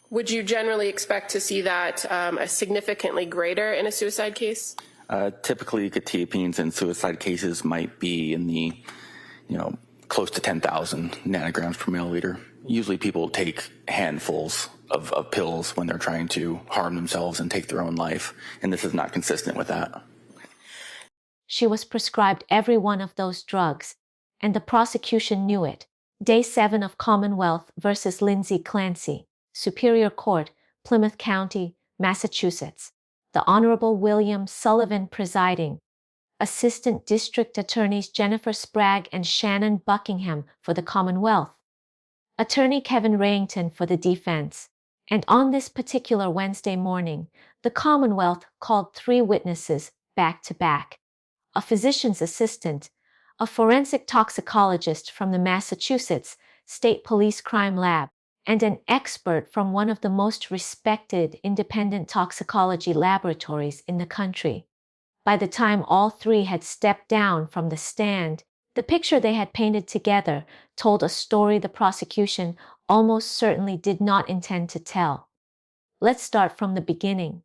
Would you generally expect to see that significantly greater in a suicide case? Typically, quetiapines in suicide cases might be in the, close to 10,000 nanograms per milliliter. Usually people take handfuls of pills when they're trying to harm themselves and take their own life, and this is not consistent with that. She was prescribed every one of those drugs, and the prosecution knew it. Day 7 of Commonwealth versus Lindsay Clancy, Superior Court, Plymouth County, Massachusetts. The Honorable William Sullivan presiding. Assistant District Attorneys Jennifer Sprague and Shannon Buckingham for the Commonwealth. Attorney Kevin Rayington for the defense. And on this particular Wednesday morning, the Commonwealth called 3 witnesses back to back. A physician's assistant, a forensic toxicologist from the Massachusetts State Police Crime Lab, and an expert from one of the most respected independent toxicology laboratories in the country. By the time all 3 had stepped down from the stand, the picture they had painted together told a story the prosecution almost certainly did not intend to tell. Let's start from the beginning.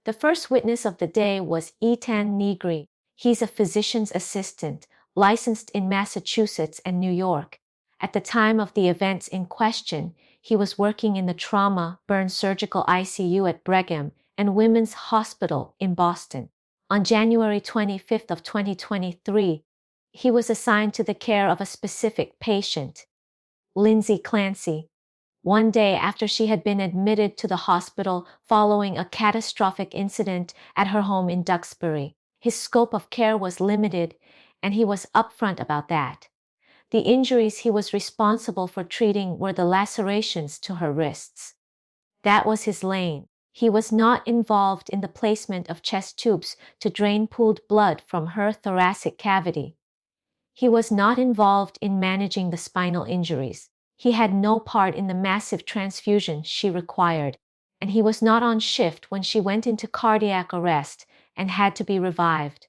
The first witness of the day was Etan Negri. He's a physician's assistant, licensed in Massachusetts and New York. At the time of the events in question, he was working in the trauma burn surgical ICU at Brigham and Women's Hospital in Boston. On January 25th of 2023, he was assigned to the care of a specific patient, Lindsay Clancy. One day after she had been admitted to the hospital following a catastrophic incident at her home in Duxbury, his scope of care was limited, and he was upfront about that. The injuries he was responsible for treating were the lacerations to her wrists. That was his lane. He was not involved in the placement of chest tubes to drain pooled blood from her thoracic cavity. He was not involved in managing the spinal injuries. He had no part in the massive transfusion she required, and he was not on shift when she went into cardiac arrest and had to be revived.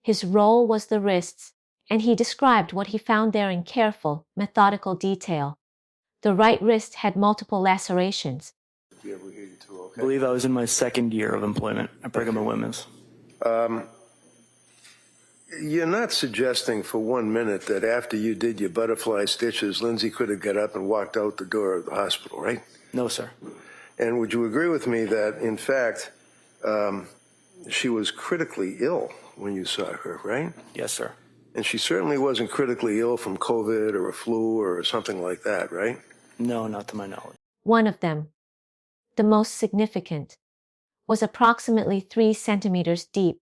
His role was the wrists, and he described what he found there in careful, methodical detail. The right wrist had multiple lacerations. I believe I was in my 2nd year of employment at Brigham and Women's. You're not suggesting for 1 minute that after you did your butterfly stitches, Lindsay could have got up and walked out the door of the hospital, right? No, sir. And would you agree with me that, in fact, she was critically ill when you saw her, right? Yes, sir. And she certainly wasn't critically ill from COVID or a flu or something like that, right? No, not to my knowledge. One of them, the most significant, was approximately 3 centimeters deep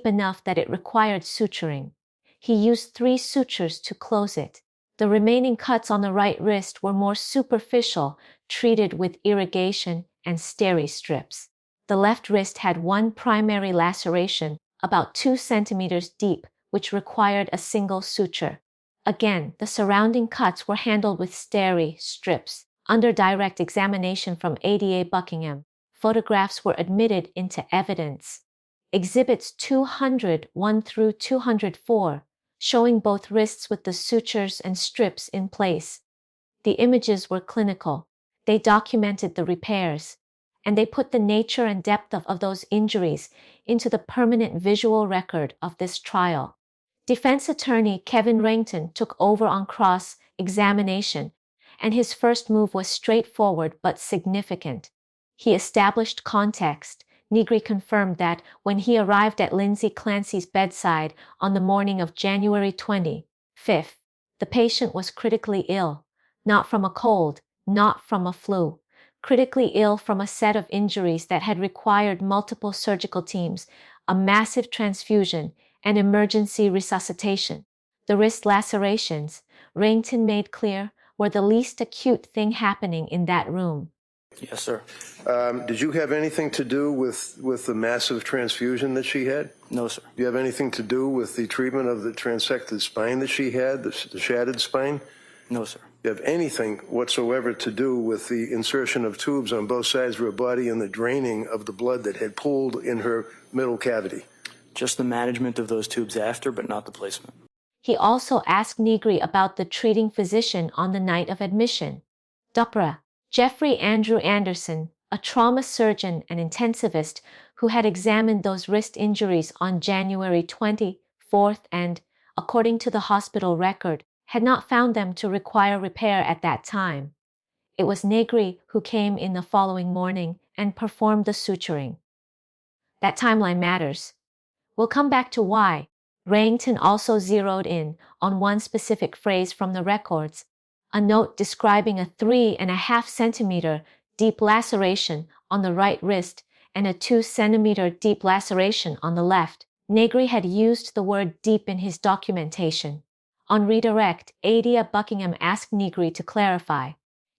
enough that it required suturing. He used 3 sutures to close it. The remaining cuts on the right wrist were more superficial, treated with irrigation and steri strips. The left wrist had 1 primary laceration, about 2 centimeters deep, which required a single suture. Again, the surrounding cuts were handled with steri strips. Under direct examination from ADA Buckingham, photographs were admitted into evidence. Exhibits 201 through 204, showing both wrists with the sutures and strips in place. The images were clinical. They documented the repairs, and they put the nature and depth of those injuries into the permanent visual record of this trial. Defense attorney Kevin Rayington took over on cross-examination, and his first move was straightforward but significant. He established context. Negri confirmed that when he arrived at Lindsay Clancy's bedside on the morning of January 25th, the patient was critically ill, not from a cold, not from a flu, critically ill from a set of injuries that had required multiple surgical teams, a massive transfusion, and emergency resuscitation. The wrist lacerations, Rayington made clear, were the least acute thing happening in that room. Yes, sir. Did you have anything to do with the massive transfusion that she had? No, sir. Do you have anything to do with the treatment of the transected spine that she had, the shattered spine? No, sir. Do you have anything whatsoever to do with the insertion of tubes on both sides of her body and the draining of the blood that had pooled in her middle cavity? Just the management of those tubes after, but not the placement. He also asked Negri about the treating physician on the night of admission. Dupra, Jeffrey Andrew Anderson, a trauma surgeon and intensivist who had examined those wrist injuries on January 24th and, according to the hospital record, had not found them to require repair at that time. It was Negri who came in the following morning and performed the suturing. That timeline matters. We'll come back to why. Rayington also zeroed in on one specific phrase from the records, a note describing a 3.5 centimeter deep laceration on the right wrist and a 2 centimeter deep laceration on the left. Negri had used the word deep in his documentation. On redirect, Adia Buckingham asked Negri to clarify.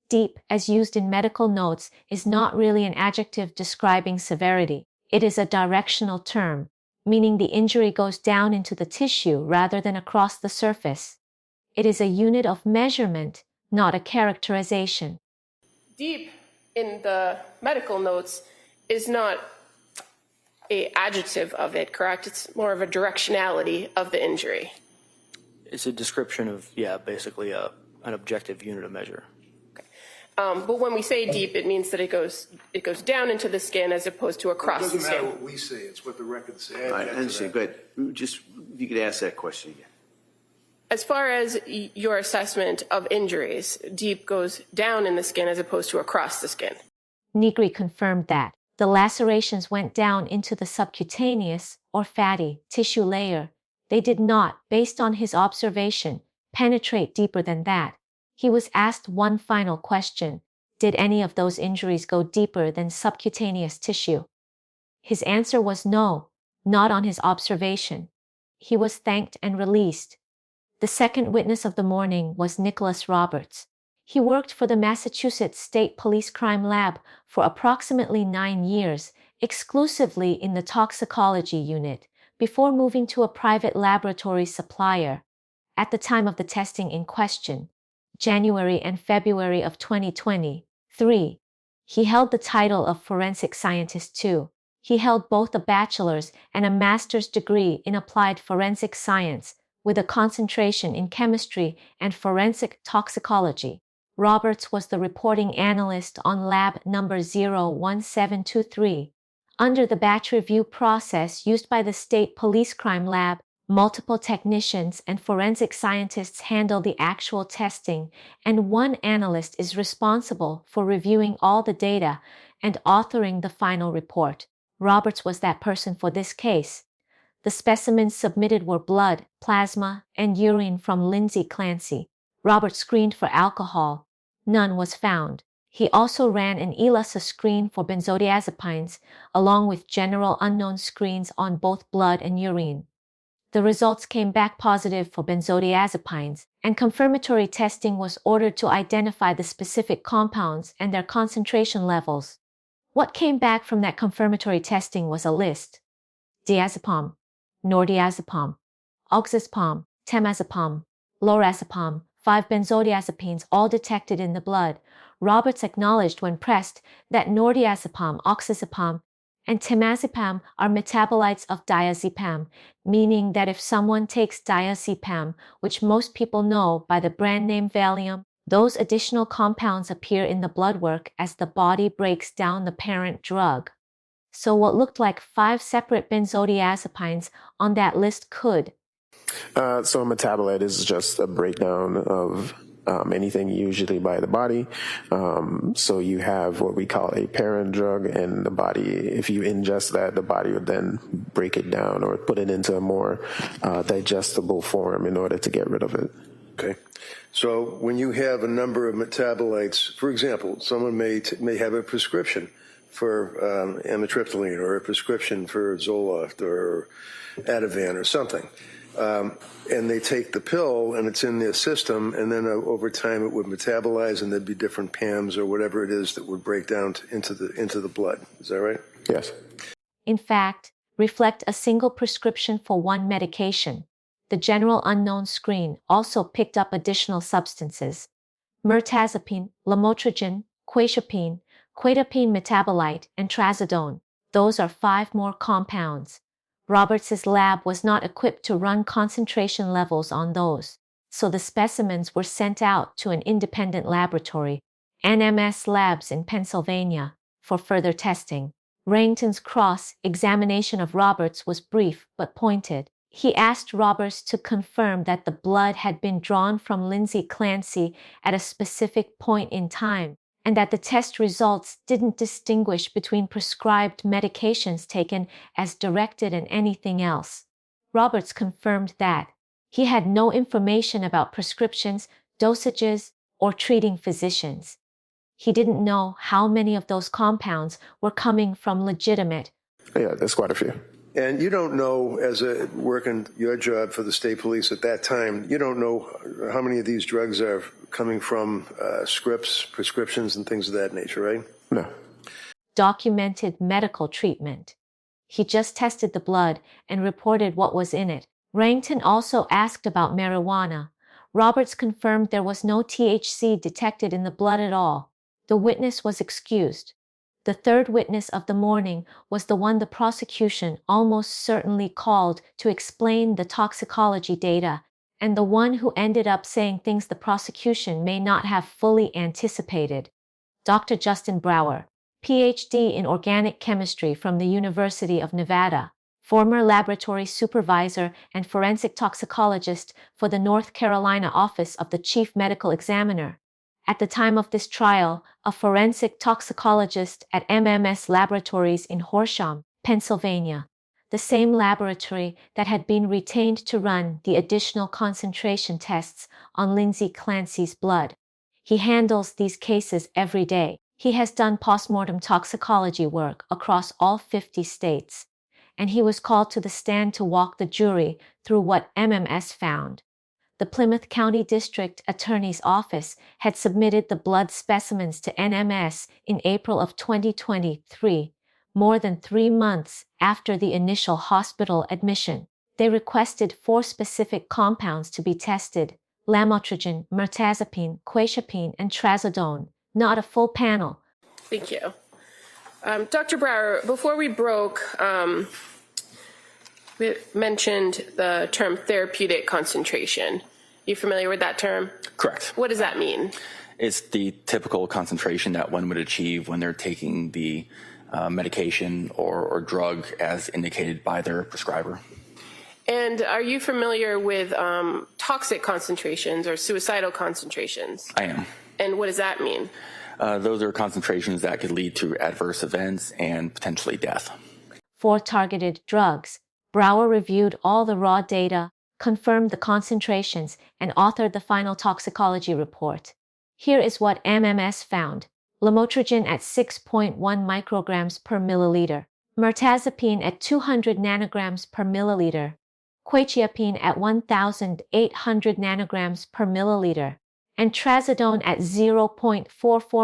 Deep, as used in medical notes, is not really an adjective describing severity. It is a directional term, meaning the injury goes down into the tissue rather than across the surface. It is a unit of measurement, not a characterization. Deep in the medical notes is not an adjective of it, correct? It's more of a directionality of the injury. It's a description of, basically an objective unit of measure. But when we say deep, it means that it goes down into the skin as opposed to across the skin. It doesn't matter what we say, it's what the records say. I understand. Go ahead. Just, if you could ask that question again. As far as your assessment of injuries, deep goes down in the skin as opposed to across the skin. Negri confirmed that the lacerations went down into the subcutaneous or fatty tissue layer. They did not, based on his observation, penetrate deeper than that. He was asked one final question. Did any of those injuries go deeper than subcutaneous tissue? His answer was no, not on his observation. He was thanked and released. The second witness of the morning was Nicholas Roberts. He worked for the Massachusetts State Police Crime Lab for approximately 9 years, exclusively in the toxicology unit, before moving to a private laboratory supplier. At the time of the testing in question, January and February of 2023, he held the title of forensic scientist too. He held both a bachelor's and a master's degree in applied forensic science, with a concentration in chemistry and forensic toxicology. Roberts was the reporting analyst on lab number 01723. Under the batch review process used by the State Police Crime Lab, multiple technicians and forensic scientists handle the actual testing, and one analyst is responsible for reviewing all the data and authoring the final report. Roberts was that person for this case. The specimens submitted were blood, plasma, and urine from Lindsay Clancy. Roberts screened for alcohol. None was found. He also ran an ELISA screen for benzodiazepines, along with general unknown screens on both blood and urine. The results came back positive for benzodiazepines, and confirmatory testing was ordered to identify the specific compounds and their concentration levels. What came back from that confirmatory testing was a list: diazepam, nordiazepam, oxazepam, temazepam, lorazepam, 5 benzodiazepines, all detected in the blood. Roberts acknowledged when pressed that nordiazepam, oxazepam, and temazepam are metabolites of diazepam, meaning that if someone takes diazepam, which most people know by the brand name Valium, those additional compounds appear in the blood work as the body breaks down the parent drug. So what looked like 5 separate benzodiazepines on that list could. So a metabolite is just a breakdown of anything usually by the body. So you have what we call a parent drug, and the body, if you ingest that, the body would then break it down or put it into a more digestible form in order to get rid of it. Okay. So when you have a number of metabolites, for example, someone may have a prescription for amitriptyline or a prescription for Zoloft or Ativan or something. And they take the pill and it's in their system, and then over time it would metabolize and there'd be different PAMs or whatever it is that would break down into the blood. Is that right? Yes. In fact, reflect a single prescription for one medication. The general unknown screen also picked up additional substances: mirtazapine, lamotrigine, quetiapine metabolite, and trazodone. Those are 5 more compounds. Roberts's lab was not equipped to run concentration levels on those, so the specimens were sent out to an independent laboratory, NMS Labs in Pennsylvania, for further testing. Wrangton's cross-examination of Roberts was brief but pointed. He asked Roberts to confirm that the blood had been drawn from Lindsay Clancy at a specific point in time, and that the test results didn't distinguish between prescribed medications taken as directed and anything else. Roberts confirmed that he had no information about prescriptions, dosages, or treating physicians. He didn't know how many of those compounds were coming from legitimate. Yeah, there's quite a few. And you don't know, as a working your job for the state police at that time, you don't know how many of these drugs are coming from scripts, prescriptions, and things of that nature, right? No. Documented medical treatment. He just tested the blood and reported what was in it. Wrangton also asked about marijuana. Roberts confirmed there was no THC detected in the blood at all. The witness was excused. The third witness of the morning was the one the prosecution almost certainly called to explain the toxicology data, and the one who ended up saying things the prosecution may not have fully anticipated. Dr. Justin Brower, Ph.D. in organic chemistry from the University of Nevada, former laboratory supervisor and forensic toxicologist for the North Carolina Office of the Chief Medical Examiner. At the time of this trial, a forensic toxicologist at NMS Laboratories in Horsham, Pennsylvania, the same laboratory that had been retained to run the additional concentration tests on Lindsay Clancy's blood. He handles these cases every day. He has done postmortem toxicology work across all 50 states, and he was called to the stand to walk the jury through what NMS found. The Plymouth County District Attorney's Office had submitted the blood specimens to NMS in April of 2023, more than 3 months after the initial hospital admission. They requested 4 specific compounds to be tested: lamotrigine, mirtazapine, quetiapine, and trazodone, not a full panel. Thank you. Dr. Brower, before we broke, we mentioned the term therapeutic concentration. You familiar with that term? Correct. What does that mean? It's the typical concentration that one would achieve when they're taking the medication or drug as indicated by their prescriber. And are you familiar with toxic concentrations or suicidal concentrations? I am. And what does that mean? Those are concentrations that could lead to adverse events and potentially death. For targeted drugs, Brower reviewed all the raw data, confirmed the concentrations, and authored the final toxicology report. Here is what NMS found. Lamotrigine at 6.1 micrograms per milliliter, mirtazapine at 200 nanograms per milliliter, quetiapine at 1,800 nanograms per milliliter, and trazodone at 0.44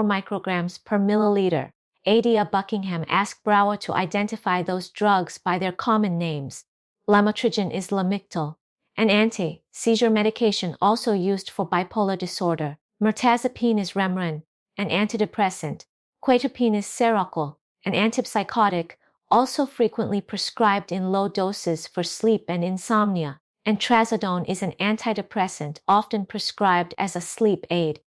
micrograms per milliliter. Adia Buckingham asked Brower to identify those drugs by their common names. Lamotrigine is Lamictal, an anti-seizure medication also used for bipolar disorder. Mirtazapine is Remeron, an antidepressant. Quetiapine is Seroquel, an antipsychotic, also frequently prescribed in low doses for sleep and insomnia. And trazodone is an antidepressant often prescribed as a sleep aid.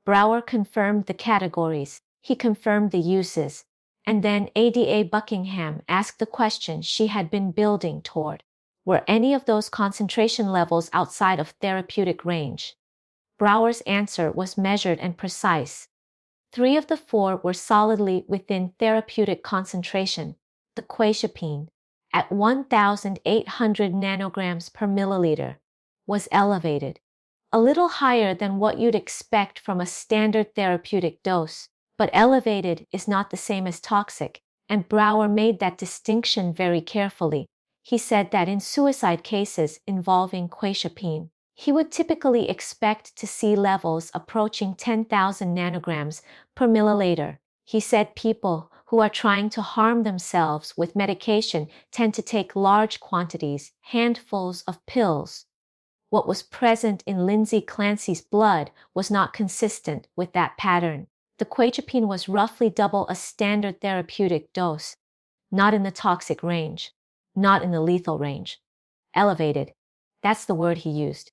Brower confirmed the categories. He confirmed the uses. And then Ada Buckingham asked the question she had been building toward. Were any of those concentration levels outside of therapeutic range? Brower's answer was measured and precise. 3 of the 4 were solidly within therapeutic concentration. The quetiapine, at 1,800 nanograms per milliliter, was elevated, a little higher than what you'd expect from a standard therapeutic dose. But elevated is not the same as toxic, and Brower made that distinction very carefully. He said that in suicide cases involving quetiapine, he would typically expect to see levels approaching 10,000 nanograms per milliliter. He said people who are trying to harm themselves with medication tend to take large quantities, handfuls of pills. What was present in Lindsay Clancy's blood was not consistent with that pattern. The quetiapine was roughly double a standard therapeutic dose, not in the toxic range, not in the lethal range. Elevated. That's the word he used.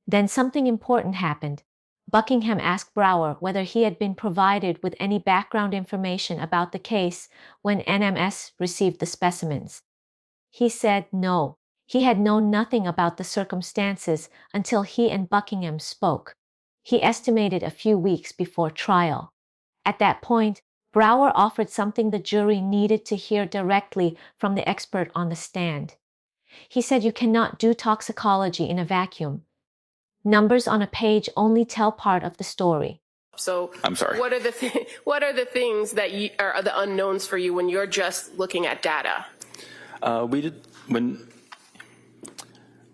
Then something important happened. Buckingham asked Brower whether he had been provided with any background information about the case when NMS received the specimens. He said no. He had known nothing about the circumstances until he and Buckingham spoke. He estimated a few weeks before trial. At that point, Brower offered something the jury needed to hear directly from the expert on the stand. He said you cannot do toxicology in a vacuum. Numbers on a page only tell part of the story. So I'm sorry. What are the things that are the unknowns for you when you're just looking at data? When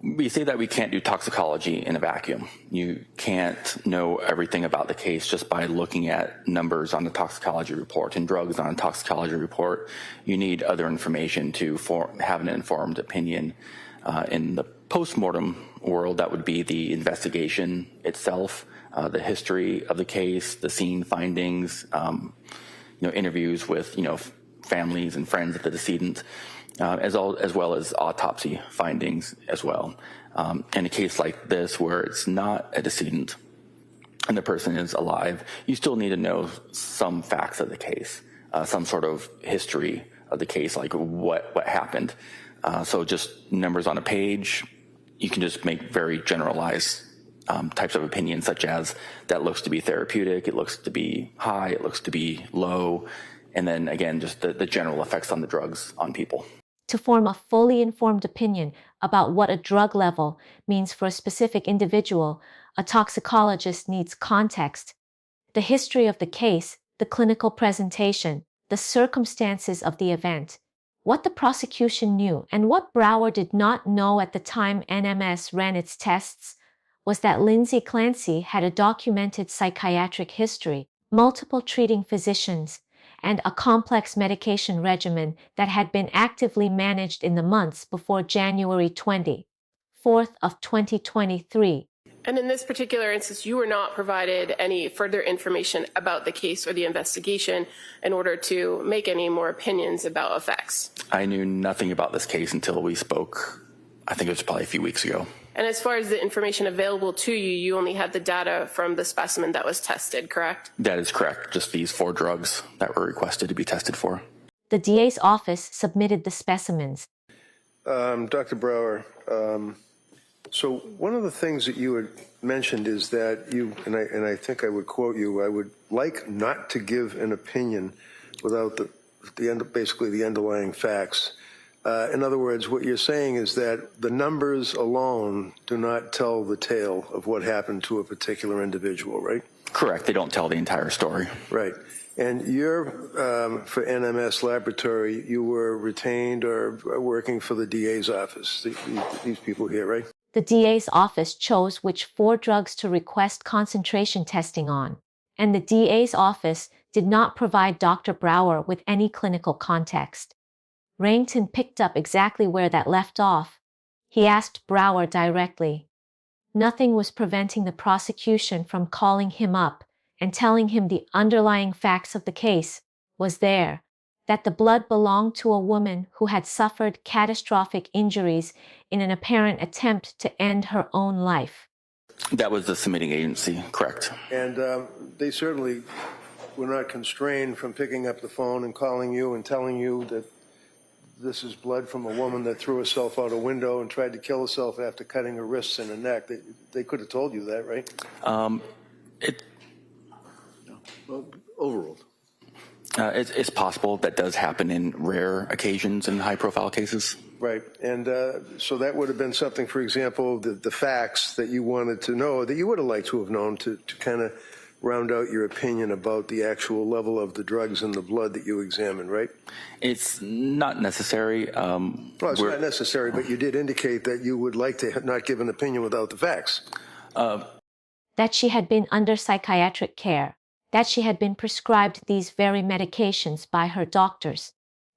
we say that we can't do toxicology in a vacuum. You can't know everything about the case just by looking at numbers on the toxicology report and drugs on a toxicology report. You need other information to have an informed opinion. In the postmortem world, that would be the investigation itself, the history of the case, the scene findings, interviews with families and friends of the decedent. As well as autopsy findings as well. In a case like this where it's not a decedent and the person is alive, you still need to know some facts of the case, some sort of history of the case, like what happened. So just numbers on a page, you can just make very generalized types of opinions, such as that looks to be therapeutic, it looks to be high, it looks to be low, and then again, just the general effects on the drugs on people. To form a fully informed opinion about what a drug level means for a specific individual, a toxicologist needs context, the history of the case, the clinical presentation, the circumstances of the event, what the prosecution knew, and what Brower did not know at the time NMS ran its tests was that Lindsay Clancy had a documented psychiatric history, multiple treating physicians, and a complex medication regimen that had been actively managed in the months before January 24th of 2023. And in this particular instance, you were not provided any further information about the case or the investigation in order to make any more opinions about effects. I knew nothing about this case until we spoke, I think it was probably a few weeks ago. And as far as the information available to you, you only had the data from the specimen that was tested, correct? That is correct. Just these 4 drugs that were requested to be tested for. The DA's office submitted the specimens. Dr. Brower, so one of the things that you had mentioned is that you, and I think I would quote you, I would like not to give an opinion without basically the underlying facts. In other words, what you're saying is that the numbers alone do not tell the tale of what happened to a particular individual, right? Correct. They don't tell the entire story. Right. And you're, for NMS Laboratory, you were retained or working for the DA's office, these people here, right? The DA's office chose which 4 drugs to request concentration testing on, and the DA's office did not provide Dr. Brower with any clinical context. Rainton picked up exactly where that left off. He asked Brower directly. Nothing was preventing the prosecution from calling him up and telling him the underlying facts of the case was there, that the blood belonged to a woman who had suffered catastrophic injuries in an apparent attempt to end her own life. That was the submitting agency, correct. And they certainly were not constrained from picking up the phone and calling you and telling you that this is blood from a woman that threw herself out a window and tried to kill herself after cutting her wrists and her neck. They could have told you that, right? Well, overruled. It's possible that does happen in rare occasions in high-profile cases. Right. And so that would have been something, for example, the facts that you wanted to know, that you would have liked to have known to kind of round out your opinion about the actual level of the drugs in the blood that you examined, right? It's not necessary. Well, it's not necessary, but you did indicate that you would like to not give an opinion without the facts. That she had been under psychiatric care, that she had been prescribed these very medications by her doctors.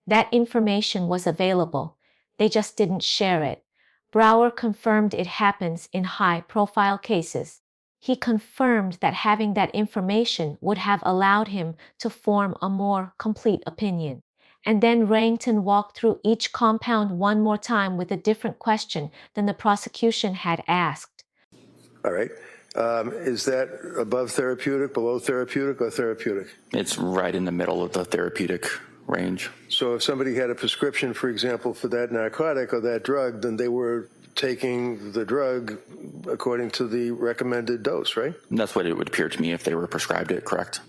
That information was available. They just didn't share it. Brower confirmed it happens in high-profile cases. He confirmed that having that information would have allowed him to form a more complete opinion. And then Rainton walked through each compound one more time with a different question than the prosecution had asked. All right. Is that above therapeutic, below therapeutic, or therapeutic? It's right in the middle of the therapeutic range. So if somebody had a prescription, for example, for that narcotic or that drug, then they were taking the drug according to the recommended dose, right? And that's what it would appear to me if they were prescribed it, correct?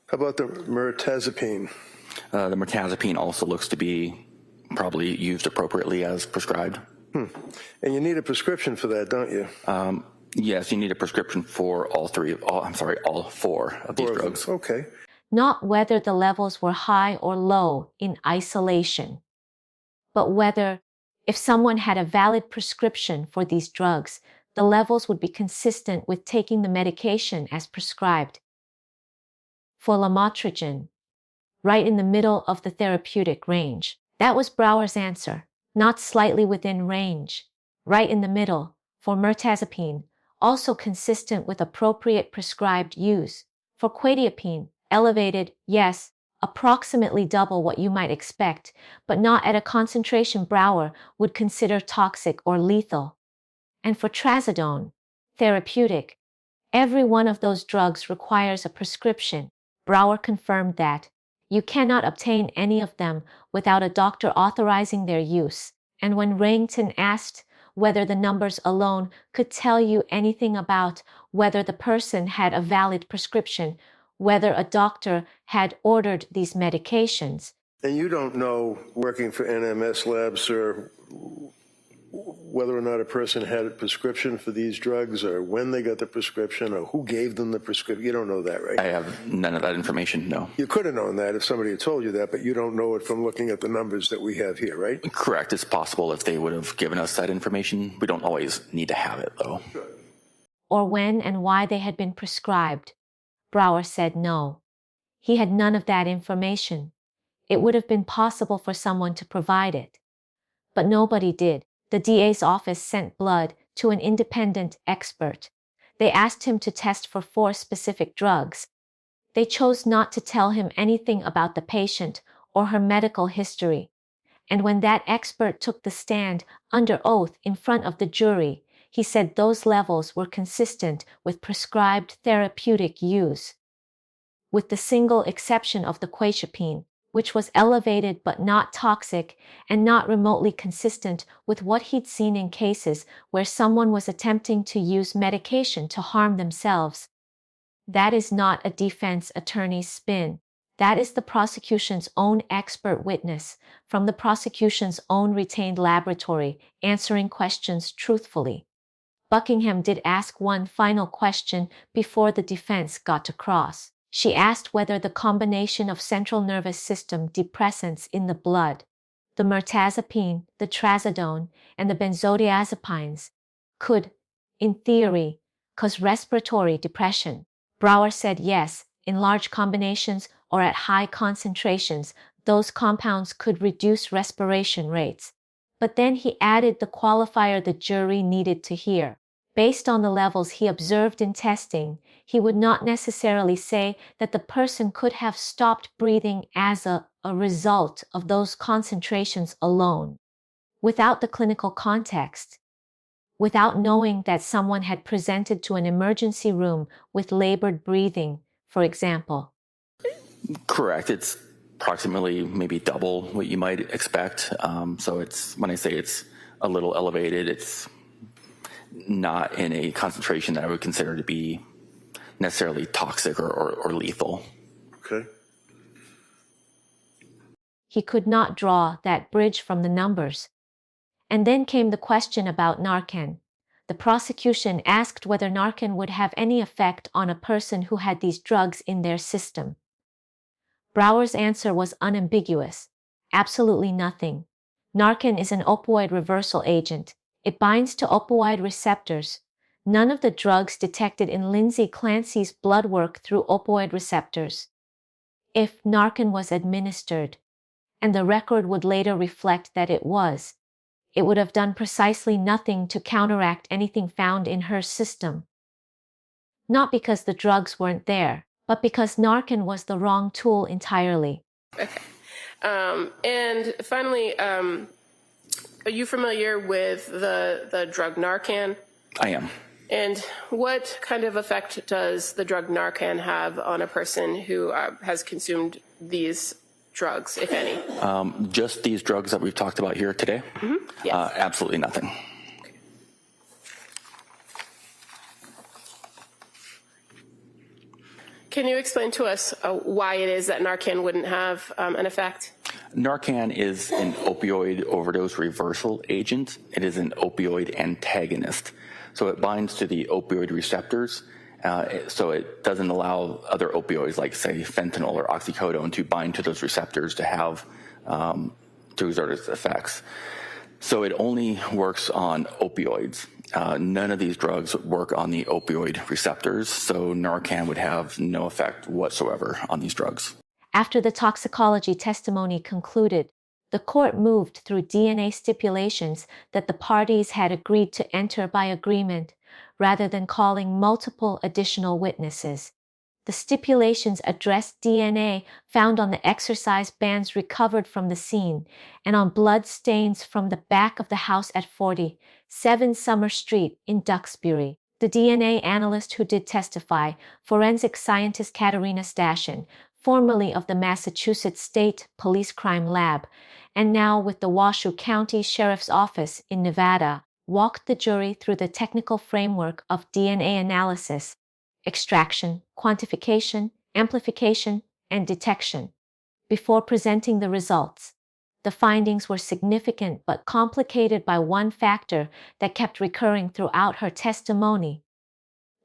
How about the mirtazapine? The mirtazapine also looks to be probably used appropriately as prescribed. And you need a prescription for that, don't you? Yes, you need a prescription for all four of these drugs. Okay. Not whether the levels were high or low in isolation, but whether, if someone had a valid prescription for these drugs, the levels would be consistent with taking the medication as prescribed. For lamotrigine, right in the middle of the therapeutic range. That was Brower's answer, not slightly within range, right in the middle. For mirtazapine, also consistent with appropriate prescribed use. For quetiapine, elevated, yes, approximately double what you might expect, but not at a concentration Brower would consider toxic or lethal. And for trazodone, therapeutic, every one of those drugs requires a prescription. Brower confirmed that you cannot obtain any of them without a doctor authorizing their use. And when Wrangton asked whether the numbers alone could tell you anything about whether the person had a valid prescription, whether a doctor had ordered these medications. And you don't know, working for NMS Labs, sir, whether or not a person had a prescription for these drugs, or when they got the prescription, or who gave them the prescription. You don't know that, right? I have none of that information, no. You could have known that if somebody had told you that, but you don't know it from looking at the numbers that we have here, right? Correct. It's possible if they would have given us that information. We don't always need to have it, though. Or when and why they had been prescribed. Brower said no. He had none of that information. It would have been possible for someone to provide it. But nobody did. The DA's office sent blood to an independent expert. They asked him to test for 4 specific drugs. They chose not to tell him anything about the patient or her medical history. And when that expert took the stand under oath in front of the jury, he said those levels were consistent with prescribed therapeutic use, with the single exception of the quetiapine, which was elevated but not toxic and not remotely consistent with what he'd seen in cases where someone was attempting to use medication to harm themselves. That is not a defense attorney's spin. That is the prosecution's own expert witness from the prosecution's own retained laboratory answering questions truthfully. Buckingham did ask one final question before the defense got to cross. She asked whether the combination of central nervous system depressants in the blood, the mirtazapine, the trazodone, and the benzodiazepines, could, in theory, cause respiratory depression. Brower said yes, in large combinations or at high concentrations, those compounds could reduce respiration rates. But then he added the qualifier the jury needed to hear. Based on the levels he observed in testing, he would not necessarily say that the person could have stopped breathing as a result of those concentrations alone. Without the clinical context, without knowing that someone had presented to an emergency room with labored breathing, for example. Correct. It's approximately maybe double what you might expect. So it's, when I say it's a little elevated, it's not in a concentration that I would consider to be necessarily toxic or lethal. Okay. He could not draw that bridge from the numbers. And then came the question about Narcan. The prosecution asked whether Narcan would have any effect on a person who had these drugs in their system. Brower's answer was unambiguous. Absolutely nothing. Narcan is an opioid reversal agent. It binds to opioid receptors. None of the drugs detected in Lindsay Clancy's blood work through opioid receptors. If Narcan was administered, and the record would later reflect that it would have done precisely nothing to counteract anything found in her system. Not because the drugs weren't there, but because Narcan was the wrong tool entirely. Okay. And finally, are you familiar with the drug Narcan? I am. And what kind of effect does the drug Narcan have on a person who has consumed these drugs, if any? Just these drugs that we've talked about here today? Yes. Absolutely nothing. Can you explain to us why it is that Narcan wouldn't have an effect? Narcan is an opioid overdose reversal agent. It is an opioid antagonist. So it binds to the opioid receptors, so it doesn't allow other opioids like, say, fentanyl or oxycodone to bind to those receptors to have, to exert its effects. So it only works on opioids. None of these drugs work on the opioid receptors, so Narcan would have no effect whatsoever on these drugs. After the toxicology testimony concluded, the court moved through DNA stipulations that the parties had agreed to enter by agreement, rather than calling multiple additional witnesses. The stipulations addressed DNA found on the exercise bands recovered from the scene and on blood stains from the back of the house at 47 Summer Street in Duxbury. The DNA analyst who did testify, forensic scientist Katerina Stashin, formerly of the Massachusetts State Police Crime Lab, and now with the Washoe County Sheriff's Office in Nevada, walked the jury through the technical framework of DNA analysis, extraction, quantification, amplification, and detection. Before presenting the results, the findings were significant but complicated by one factor that kept recurring throughout her testimony: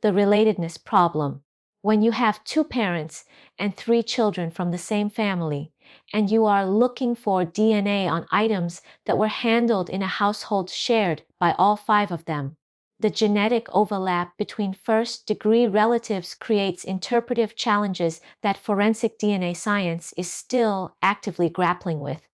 the relatedness problem. When you have 2 parents and 3 children from the same family, and you are looking for DNA on items that were handled in a household shared by all 5 of them, the genetic overlap between first-degree relatives creates interpretive challenges that forensic DNA science is still actively grappling with.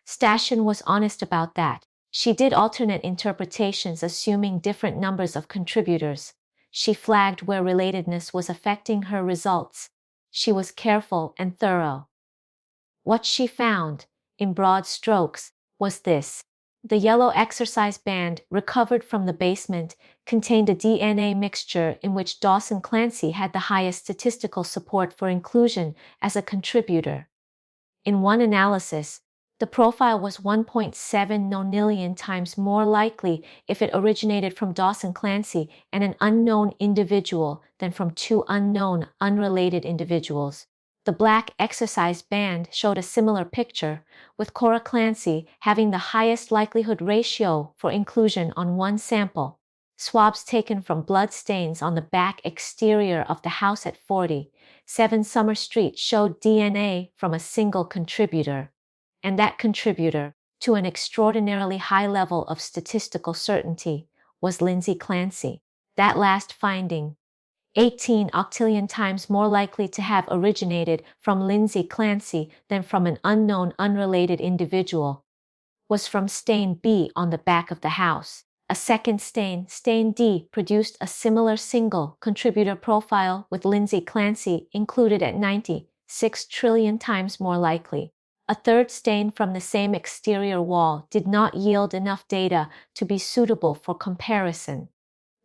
Stashin was honest about that. She did alternate interpretations assuming different numbers of contributors. She flagged where relatedness was affecting her results. She was careful and thorough. What she found, in broad strokes, was this. The yellow exercise band recovered from the basement contained a DNA mixture in which Dawson Clancy had the highest statistical support for inclusion as a contributor. In one analysis, the profile was 1.7 nonillion times more likely if it originated from Dawson Clancy and an unknown individual than from 2 unknown, unrelated individuals. The black exercise band showed a similar picture, with Cora Clancy having the highest likelihood ratio for inclusion on one sample. Swabs taken from blood stains on the back exterior of the house at 47 Summer Street showed DNA from a single contributor. And that contributor, to an extraordinarily high level of statistical certainty, was Lindsay Clancy. That last finding, 18 octillion times more likely to have originated from Lindsay Clancy than from an unknown unrelated individual, was from stain B on the back of the house. A second stain, stain D, produced a similar single contributor profile with Lindsay Clancy included at 96 trillion times more likely. A third stain from the same exterior wall did not yield enough data to be suitable for comparison.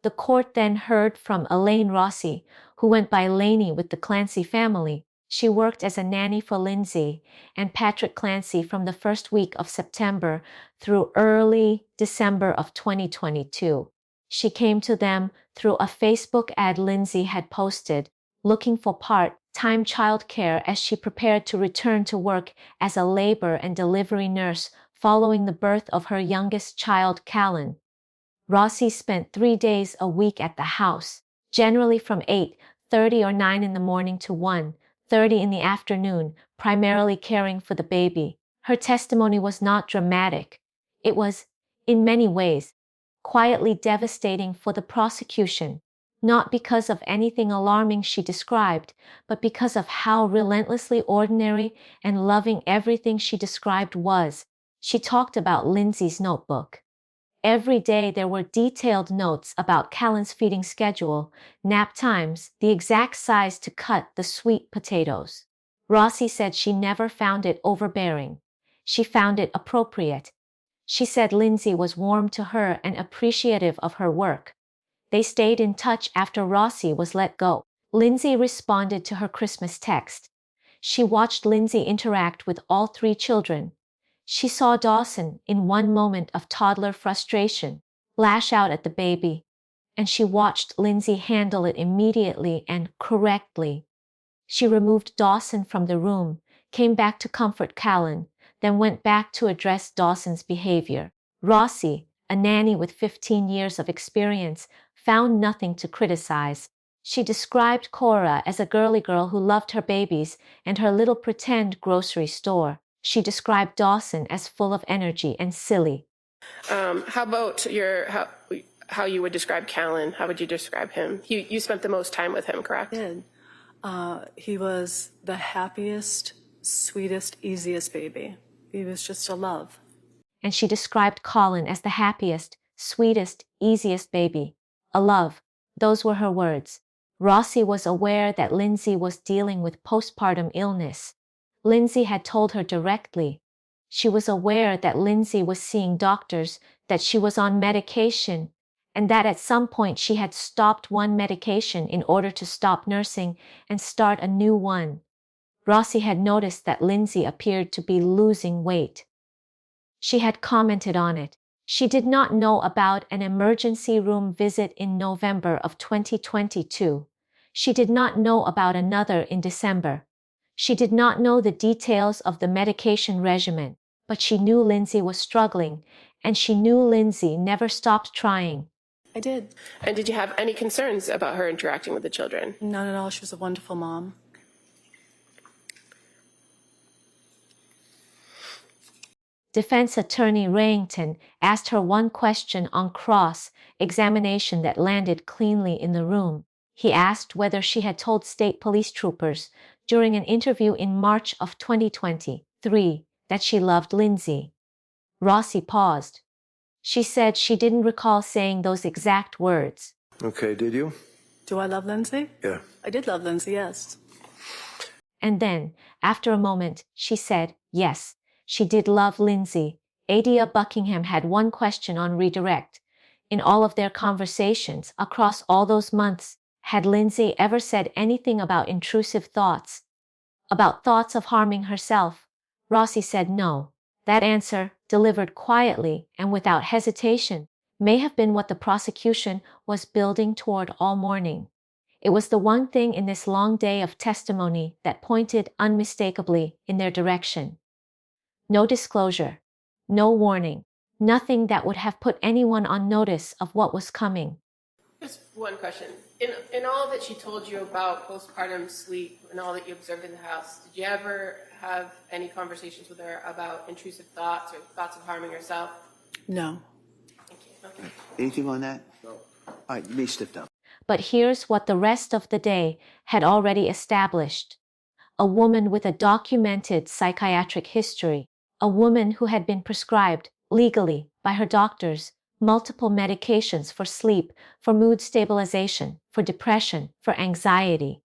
The court then heard from Elaine Rossi, who went by Laney with the Clancy family. She worked as a nanny for Lindsay and Patrick Clancy from the first week of September through early December of 2022. She came to them through a Facebook ad Lindsay had posted, looking for part-time childcare as she prepared to return to work as a labor and delivery nurse following the birth of her youngest child, Callan. Rossi spent 3 days a week at the house, generally from 8:30 or 9 in the morning to 1:30 in the afternoon, primarily caring for the baby. Her testimony was not dramatic. It was, in many ways, quietly devastating for the prosecution, not because of anything alarming she described, but because of how relentlessly ordinary and loving everything she described was. She talked about Lindsay's notebook. Every day there were detailed notes about Callan's feeding schedule, nap times, the exact size to cut the sweet potatoes. Rossi said she never found it overbearing. She found it appropriate. She said Lindsay was warm to her and appreciative of her work. They stayed in touch after Rossi was let go. Lindsay responded to her Christmas text. She watched Lindsay interact with all 3 children. She saw Dawson, in one moment of toddler frustration, lash out at the baby, and she watched Lindsay handle it immediately and correctly. She removed Dawson from the room, came back to comfort Callan, then went back to address Dawson's behavior. Rossi, a nanny with 15 years of experience, found nothing to criticize. She described Cora as a girly girl who loved her babies and her little pretend grocery store. She described Dawson as full of energy and silly. How about how you would describe Callan? How would you describe him? You spent the most time with him, correct? I did. He was the happiest, sweetest, easiest baby. He was just a love. And she described Colin as the happiest, sweetest, easiest baby. A love. Those were her words. Rossi was aware that Lindsay was dealing with postpartum illness. Lindsay had told her directly. She was aware that Lindsay was seeing doctors, that she was on medication, and that at some point she had stopped one medication in order to stop nursing and start a new one. Rossi had noticed that Lindsay appeared to be losing weight. She had commented on it. She did not know about an emergency room visit in November of 2022. She did not know about another in December. She did not know the details of the medication regimen, but she knew Lindsay was struggling, and she knew Lindsay never stopped trying. I did. And did you have any concerns about her interacting with the children? None at all. She was a wonderful mom. Defense attorney Rayington asked her one question on cross-examination that landed cleanly in the room. He asked whether she had told state police troopers during an interview in March of 2023 that she loved Lindsay. Rossi paused. She said she didn't recall saying those exact words. Okay, did you? Do I love Lindsay? Yeah. I did love Lindsay, yes. And then, after a moment, she said, yes, she did love Lindsay. Adia Buckingham had one question on redirect. In all of their conversations across all those months, had Lindsay ever said anything about intrusive thoughts? About thoughts of harming herself? Rossi said no. That answer, delivered quietly and without hesitation, may have been what the prosecution was building toward all morning. It was the one thing in this long day of testimony that pointed unmistakably in their direction. No disclosure, no warning, nothing that would have put anyone on notice of what was coming. Just one question. In all that she told you about postpartum sleep and all that you observed in the house, did you ever have any conversations with her about intrusive thoughts or thoughts of harming herself? No. Thank you. Okay. Anything on that? No. All right, you may step down. But here's what the rest of the day had already established. A woman with a documented psychiatric history, a woman who had been prescribed, legally, by her doctors, multiple medications for sleep, for mood stabilization, for depression, for anxiety.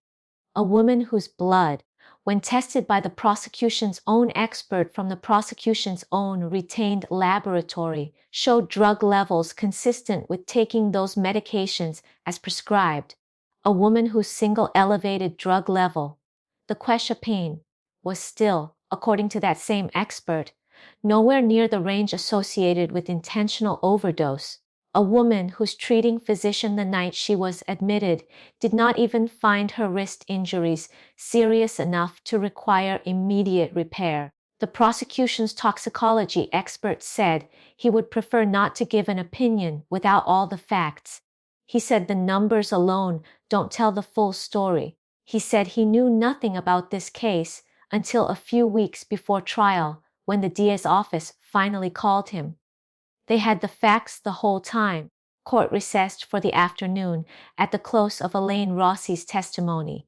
A woman whose blood, when tested by the prosecution's own expert from the prosecution's own retained laboratory, showed drug levels consistent with taking those medications as prescribed. A woman whose single elevated drug level, the quetiapine, was still, according to that same expert, nowhere near the range associated with intentional overdose. A woman whose treating physician the night she was admitted did not even find her wrist injuries serious enough to require immediate repair. The prosecution's toxicology expert said he would prefer not to give an opinion without all the facts. He said the numbers alone don't tell the full story. He said he knew nothing about this case until a few weeks before trial, when the DA's office finally called him. They had the facts the whole time. Court recessed for the afternoon at the close of Elaine Rossi's testimony.